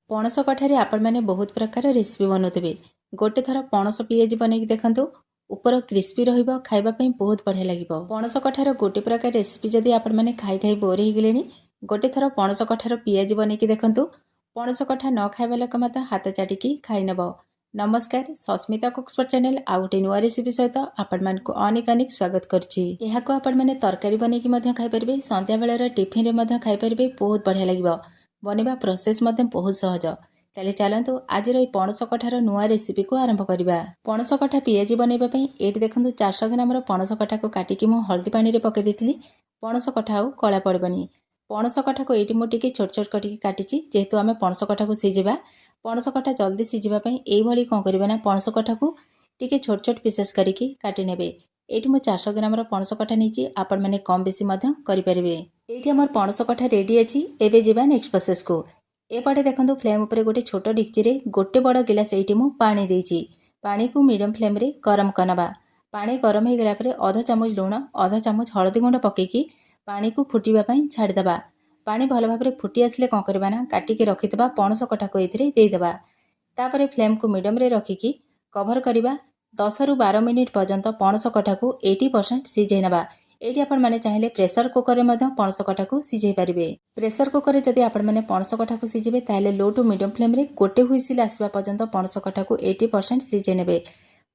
पणस कठारे आपण मैंने बहुत प्रकार रेसिपी बनाते गोटे थर पणस पिआजी बनई देखु ऊपर क्रिस्पी रहिबो खाइबा पई बहुत बढ़िया लगिबो। पणस कठार गोटे प्रकार रेसिपी जदि आपण मैंने खाई खाई बोर हो गले गोटे थर पणस कठार पिआजी बनई देखु पणस कठा न खाइबा लोक मत हाथ चाटिकी खाई नेब। नमस्कार, सस्मिता कुक्स चैनल आउ गोटे नुआ रेसिपी सहित आपण मानकु अनेक अनेक स्वागत करछि। एहाको आपण मैंने तरकारी बनईकी मध्य खाई परिबे, संध्या बेलार टिफिन रे मध्य खाई परिबे, बहुत बढ़िया लगिबो। बनवा प्रोसेस मध्य बहुत सहज। ताले चलतु आज पणस कठार नुआ रेसिपी को आरंभ करवा। पणस कठा पिआजी बनैबा पई एठी देखंतु 400 ग्राम पणस कठा को काटिकी मु हल्दी पानी रे पके देथिली। पणस कठा आउ कला पड़बनी। पणस कठा को एठी मु टिके छोट छोट कटिकी काटिची जेहेतु आमे पणस कठा को सिजेबा। पणस कठा जल्दी सिजिबा पई एई भली कोन करबा ना पणस कठा को टिके छोट छोट पीसेस करिकी काटि नेबे। एठी मु 400 ग्राम पणस कठा नीची, आपण माने कम बेसी मध्य करि परिबे। एठी हमर पणस कठा रेडी अछि। एबे जिबा नेक्स्ट प्रोसेस को। एपटे देखंतु फ्लेम ऊपर गोटे छोट डिक्ची रे गोटे बड़ गिलास एठी मु पानी देइची। पानी को मीडियम फ्लेम रे गरम करनबा। पानी गरम हे गेला परे आधा चामच लूण, आधा चामच हळदी गुंड पकेकी पानी को फुटिबा पई छाडी दबा। पानी भल भाबरे फुटी आसले कोन करबा ना काटिके रखितबा पणस कठा को एथिरे देई दबा। तापरे फ्लेम को मीडियम रे रखिकी कवर करिबा। 10 रु 12 मिनिट पर्यंत पणस कठा को 80% सिझेई नबा। एठी आपण माने चाहिले प्रेशर कुकर रे मध्य पणस कठा को सिझेई परिबे। प्रेशर कुकर रे जदि आपण माने पणस कठा को सिझेबे ताले लो टू मीडियम फ्लेम रे गोटे हुइसिल आसीबा पर्यंत पणस कठा को 80% सिझेई नेबे।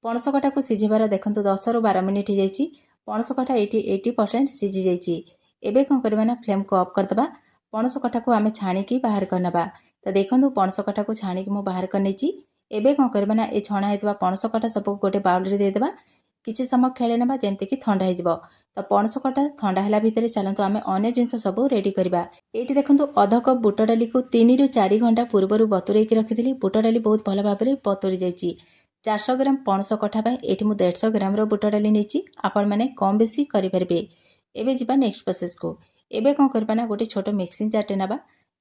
पणस कठा को सिझेबार देखंतु 10 रु 12 मिनिट हो जाईची। पणस कठा एठी 80% सिझी जाईची। एबे कोन करबा ना फ्लेम को ऑफ कर दबा। पणस कठा को आमे छाणी बाहर करनबा। तो देखंतु पणस कठा को छाणी मु बाहर करनेची। एबे कोन करबा ना ए छणा हेतबा पणस कठा सब गोटे बाउल रे दे देबा। किछि समय खेले नेबा जेमते कि ठंडा हे जिवो। तो पणस कठा ठंडा हैला भितरे चलंतु आमे अन्य जिंस सब रेडी करबा। एठी देखंतु आधा कप बुट डाली को 3 रु 4 घंटा पूर्वरु बतुरेई कि रखिथिली। बुट डाली बहुत भल भाबरे बतुरी जाईची। 400 ग्राम पणस कठा पई एठी मु 150 ग्राम रो बुट डाली नेची। आपण माने कम बेसी करि परबे। एबे जिबा नेक्स्ट प्रोसेस को। एबे कोन करबा ना गोटे छोट मिक्सिंग जार नेबा।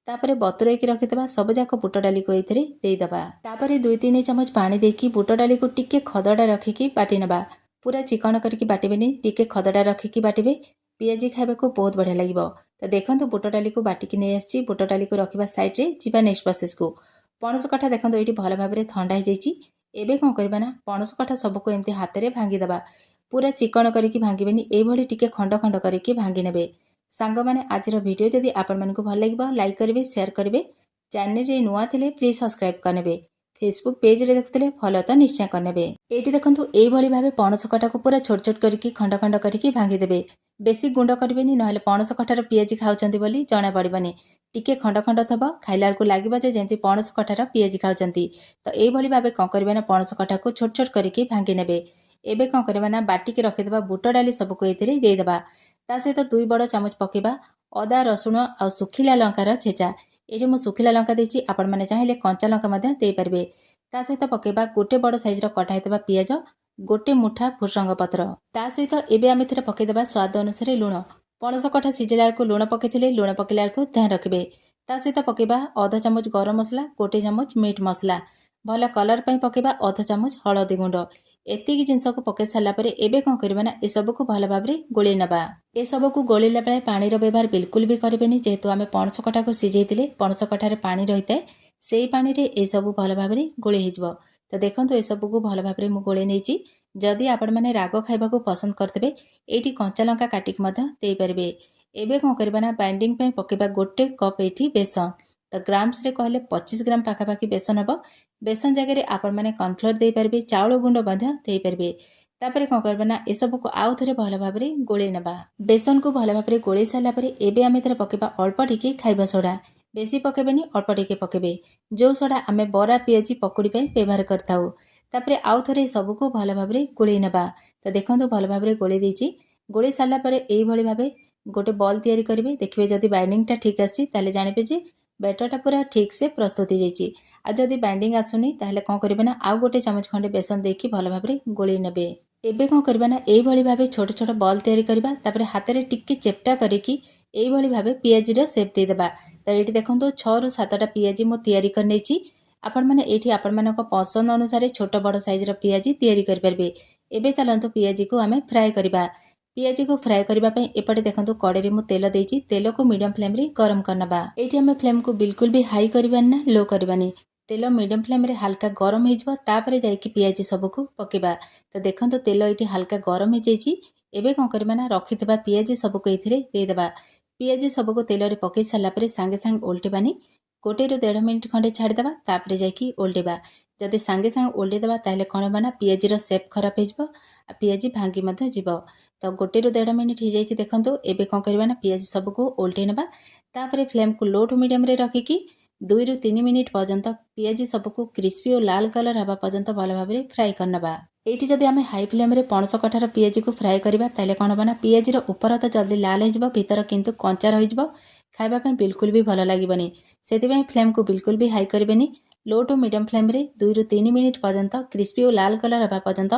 तापरे बतुरेई कि रखितबा सब जाक बुट डाली को एथिरे देई दबा। तापरे 2-3 चम्मच पानी देकी बुट डाली को टिके खदडा रखिकी बाटी नेबा। पूरा चिकन करके बाटबेनी, टिके खदडा रखिकी बाटबे। पिआजी खाइबा को बहुत बढ़िया लगिबो। तो देखंतु बुट डाली को बाटिकी नै आछि। बुट डाली को रखिबा साइड रे। जिबा नेक्स्ट प्रोसेस को। पणस कठा देखंतु एठी भल भाबरे ठंडा हे जाईची। एबे कोन करबा ना पणस कठा सब को एमती हाथ रे भांगी दबा। पूरा चिकन करके भांगीबेनी, एई भली टिके खंड खंड करके भांगी नेबे। सांग माने आजर वीडियो जदि आपण मानकु भल लागिबो लाइक करिवे, शेयर करिवे। चैनल रे नुआ थिले प्लीज सब्सक्राइब करनेबे। फेसबुक पेज रे देखुतले फॉलो तो निश्चय करनेबे। एठी देखंतु एई भली भाबे पणस कठा को पूरा छोट छोट करके खंड खंड करके भांगी देबे। बेसी गुंड करबेनी, नहले पणस कठार पिआजी खाउचंती बोली जणा पड़िबनी। टिके खंड खंड थबो, खाइला को लागिबो जे जेंती पणस कठार पिआजी खाउचंती। तो एई भली भाबे कोन करबे ना पणस कठा को छोट छोट करके भांगी नेबे। एबे कोन करबा ना बाटी के रखि देबा बुट डाली सब को एथिरे देई देबा। ता सहित 2 बड़ चामच पकेबा अदा रसुण आ सुखिला लंकार छेचा। एठी मु सुखिला लंका देछि, आपण माने चाहिले कंचा लंका मध्य देई परबे। ता सहित पकेबा गोटे बड़ साइज रो कटा हेतबा पियाज, गोटे मुठा भुसंग पत्र। ता सहित एबे आमे थिरे पके देबा स्वाद अनुसार लूण। पणस कठा सिझिला को लूण पकेथिले, लूण पकेला को ध्यान रखिबे। ता सहित पकेबा आधा चामच गरम मसला, गोटे चामच मीट मसला। भला कलर पई पकेबा आधा चामच हळदी गुंड। एतिकी जिंस को पके साला परे एबे कोन करबा ना ए सब को भल भाबरे गोळी नबा। ए सब को गोळीला बेले पानी रो व्यवहार बिल्कुल भी करबेनी, जेहेतु आमे पणस कठा को सिझेइतिले पणस कठारे पानी रहिताए। सेई पानी रे ए सब भल भाबरे गोळी हिजबो। तो देखंतु ए सब को भल भाबरे मु गोळी नेची। जदि आपण माने राग खाइबा को पसंद करतबे एठी कंचा लंका काटिक मध्य देई परबे। एबे कोन करबा ना बाइंडिंग पे पकेबा गोटे कप एठी बेसन। तो ग्राम्स रे कहले 25 ग्राम पाखापाखी बेसन हबो। बेसन जगह रे आपण माने कॉर्नफ्लोर देई परबे, चाउळ गुंड मध्य देई परबे। तापरे कोन करबा ना ए सब को आउ थरे भल भाबरे गोळी नबा। बेसन को भल भाबरे गोळी साला परे एबे आमे थरे पकेबा अल्प टिके खाइबा सोडा। बेसी पकेबेनी, अल्प टिके पकेबे। जो सोडा आमे बरा पियाजी पकोड़ी पे व्यवहार करताउ। तापरे आउ थरे सब को भल भाबरे गोळी नबा। तो देखंतु भल भाबरे गोळी देछि। गोळी साला परे एई भली भाबे गोटे बॉल तयारी करिवे। देखिबे जदि बाइंडिंग टा ठीक आछि ताले जानिबे जे बैटर टा पूरा ठीक से प्रस्तुत हो जाइछि। आ जदि बाइंडिंग आसुनी ताले कोन करिवे ना आउ गोटे चामच खंडे बेसन देकी भल भाबरे गोळी नेबे। एबे कोन करबा ना एई भली भाबे छोट छोट बॉल तयारी करबा। तापरे हाथ रे टिक्की चेप्टा करिकी एई भली भाबे पियाजी रो शेप दे देबा। तो एठी देखंतु 6 रु 7 टा पियाजी मु तयारी कर नेछि। आपण माने एठी आपण मानको पसंद अनुसार छोट बड़ साइज रो पियाजी तयारी कर परबे। एबे चलंतु पियाजी को आमे फ्राई करबा। पियाजी को फ्राए करने एपटे देखो कड़े में तेल देती तेल को मीडियम फ्लेम रे गरम करना। ये आम फ्लेम को बिल्कुल भी हाई करवानी ना लो करवानी। तेल मीडियम फ्लेम रे हल्का गरम हो जाकि पियाजी सबको पकेबा। तो देखो तेल ये हल्का गरम हो जाइए। एबे कौन करबा ना रखिथिबा पियाजी सबको ये देदेबा। पियाजी सबको तेल रे पकई सारापर सांगे सांगे ओल्टेबानी। 1 ରୁ 1.5 मिनिट खंडे छाड़ीदेबा तापर जाकि ओल्टेबा। जदि सांगे सांगे ओल्टेदेबा ताहले कौन होबा ना पियाजीर सेप खराब हो पियाजी भांगी मध्य जीव। तो 1 ରୁ 1.5 मिनिट हो जाइए देखो। एबे कौन करबा ना पियाजी सबको ओल्टे नेबा। तापर फ्लेम को लो टू मीडियम रे रखिकी 2 ରୁ 3 मिनिट पर्यंत पियाजी सबको क्रिस्पी और लाल कलर हवा पर्यंत भल भाव फ्राए करनबा। एठी जदि आमे हाई फ्लेम रे पणस कठार पियाजी को फ्राए करबा ताले कोन होबा ना पियाजीर ऊपर तो जल्दी लाल हो भीतर किंतु कंचा रही खाइबा ପାଇଁ बिल्कुल भी भल लागिबनी। सेतिबें फ्लेम को बिल्कुल भी हाई करबेनी। लो टू मीडियम फ्लेम रे 2 ରୁ 3 मिनिट पर्यंत क्रिस्पी और लाल कलर हवा पर्यंत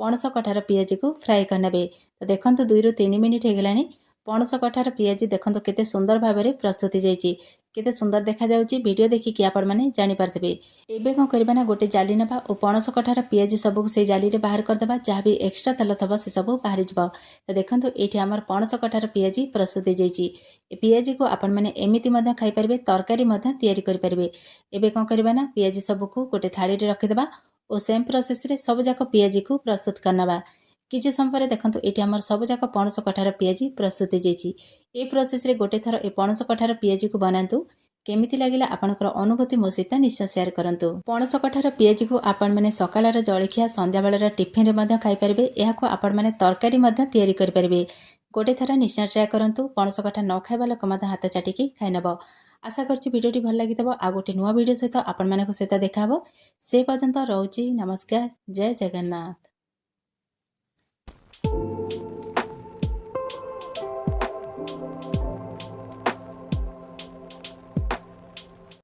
पणस कठार पियाजी को फ्राए करनेबे। तो देखंतु 2 ରୁ 3 मिनिट हो गलानी। पणस कठार पियाजी देखंतु केते सुंदर भाव में प्रस्तुत जाइए। केते सुंदर देखा जाउची वीडियो देखिकी आपण माने जानि पारथिबे। एबे कोन करबा ना गोटे जाली नेबा और पणस कठार पियाजी सबको से जाली रे बाहर करदेबा। जहाँ भी एक्स्ट्रा तेल थबा से सब बाहर जब। तो देखंतु एठी हमर पणस कठार पियाजी प्रस्तुत जाइए। ए पियाजी को आपण माने एमिति मध्य खाई परिबे तरकारी मध्य तयारी करि परिबे। एबे कोन करबा ना पियाजी सबको गोटे थाली रे रखिदेबा और सेम प्रोसेस रे सब जाक पियाजी को प्रस्तुत करनबा। किछि समय पर देखंतु एठी हमर सब जाक पणस कठार पियाजी प्रस्तुत जाइए। ए प्रोसेस रे गोटे थर ए पणस कठार पियाजी को बनातु। केमिति लागिला आपनकर अनुभूति मो सहित निश्चय शेयर करंतु। पणस कठार पियाजी को आपण माने सकाळर जळखिया संध्या बेलर टिफिन रे मध्य खाई परिबे। एहाको आपण माने तरकारी मध्य तयारी करि परिबे। गोटे थर निश्चय ट्राय करंतु। पणस कठा न खाइबा लोक मध्य हाथ चाटिकी खाइ नब। आशा करछि वीडियोटी भल लागितबो। आ गोटे नुवा वीडियो सहित आपण मानक सहित देखा हबो। से पर्यंत रहउची नमस्कार। जय जगन्नाथ।